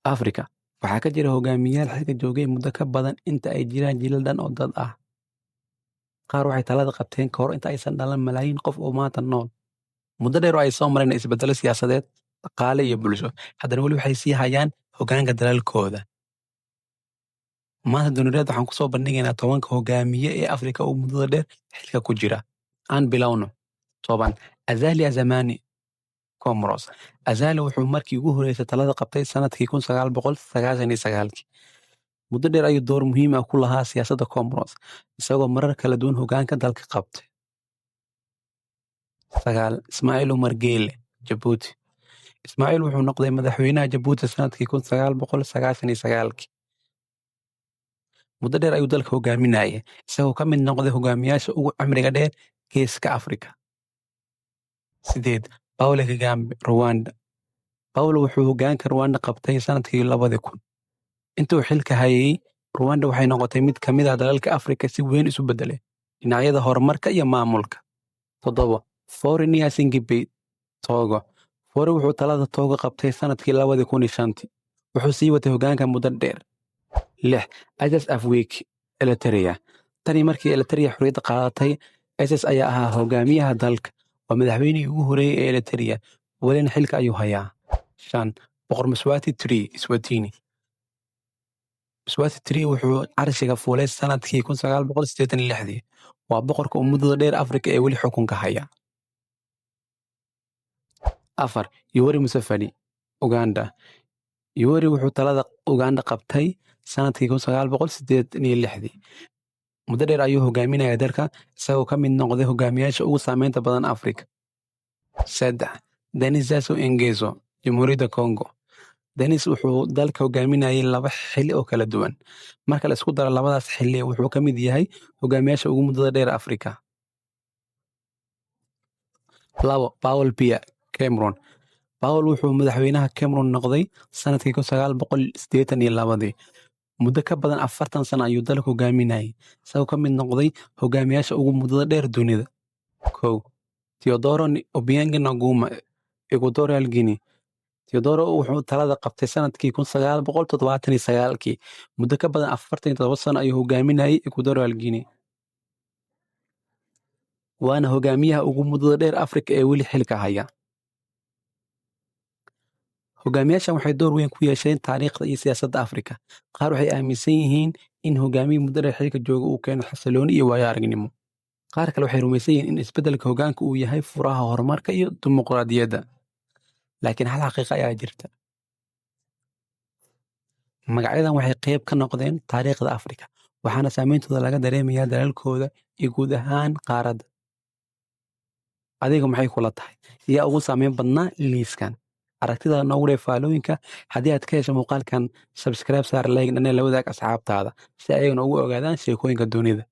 Afrika waxaa ka jira hogaamiyayaal xilka joogay muddo ka badan inta ay jiraan jiilal dhan oo dad ah. Qaar waxay talada qabteen ka hor inta aysan dhalan malaayiin qof oo maanta nool. Muddo dheer oo ay soo mareen isbeddelo siyaasadeed, dhaqaale iyo bulsho, haddana weli waxay sii hayaan hoggaanka dalalkooda. Maanta duniyadeed waxaan ku soo bandhigaynaa 10 hogaamiye ee Afrika oo muddada dheer xilka ku jira. Aan bilowno. 10. Azali Assoumani, Comoros. Azali wuxuu markii ugu horeysay talada qabtay sanadkii 1999. Muddo dheer ayuu door muhiim ah ku lahaa siyaasadda Comoros, isagoo marar kala duwan hoggaanka dalka qabtay. 9. Ismaaciil Umar Geele, Jabuuti. Ismaaciil wuxuu noqday madaxweynaha Jabuuti sanadkii 1999. Muddo dheer ayuu dalka hogaaminayay, isagoo ka mid noqday hogaamiyaasha ugu cimriga dheer Geeska Afrika. 8. Paul Kagame, Rwanda. Paul wuxuu hoggaanka Rwanda qabtay sanadkii 2000. Intii uu xilka hayay, Rwanda waxay noqotay mid ka mid ah dalalka Afrika si weyn isu beddelay dhinacyada horumarka iyo maamulka. 7. Faure Gnassingbé, Togo. Faure wuxuu talada Togo qabtay sanadkii 2005. Wuxuu sii watay hoggaanka muddo dheer. 6. Isaias Afwerki, Eritrea. Tani markii Eritrea xorriyadda qaadatay, Isaias ayaa ahaa hogaamiyaha dalka. Waa madaxweynihii ugu horeeyay ee Eritrea, welina xilka ayuu hayaa. 5. Boqor Mswati III, Eswatini. Mswati III wuxuu carshiga fuulay sanadkii 1986. Waa boqorka muddada dheer Afrika ee weli xukunka haya. 4. Yoweri Museveni, Uganda. Yoweri wuxuu talada Uganda qabtay sanadkii 1986. Muddo dheer ayuu hogaaminayay dalka, isagoo ka mid noqday hogaamiyaasha ugu saameynta badan Afrika. 3. Denis Sassou Nguesso, Jamhuuriyadda Congo. Denis wuxuu dalka hogaaminayay 2 xilli oo kala duwan. Marka la isku daro labadaas xilli, wuxuu ka mid yahay hogaamiyaasha ugu muddada dheer Afrika. 2. Paul Biya, Cameroon. Paul wuxuu madaxweynaha Cameroon noqday sanadkii 1982. Muddo ka badan 40 sano ayuu dalka hogaaminayay, isagoo ka mid noqday hogaamiyaasha ugu muddada dheer dunida. 1. Teodoro Obiang Nguema, Equatorial Guinea. Teodoro wuxuu talada qabtay sanadkii 1979. Muddo ka badan 47 sano ayuu hogaaminayay Equatorial Guinea. Waana hogaamiyaha ugu muddada dheer Afrika ee weli xilka haya. Hogaamiyaashan waxay door weyn ku yeesheen taariikhda iyo siyaasadda Afrika. Qaar waxay aaminsan yihiin in hogaamiye muddo dheer xilka jooga uu keeno xasillooni iyo waayo-aragnimo. Qaar kale waxay rumaysan yihiin in isbeddelka hoggaanka uu yahay furaha horumarka iyo dimuqraadiyadda. Laakiin hal xaqiiqo ayaa jirta. Magacyadan waxay qayb ka noqdeen taariikhda Afrika, waxaana saameyntooda laga dareemayaa dalalkooda iyo guud ahaan qaaradda. Adiga maxay kula tahay? Yaa ugu saameyn badnaa liiskan? Aragtida noogu reeb faalooyinka. Haddii aad ka hesho muuqaalkan, subscribe saar, like, dhanne la wadaag asxaabtaada si ayaguna ugu ogaadaan sheekooyinka dunida.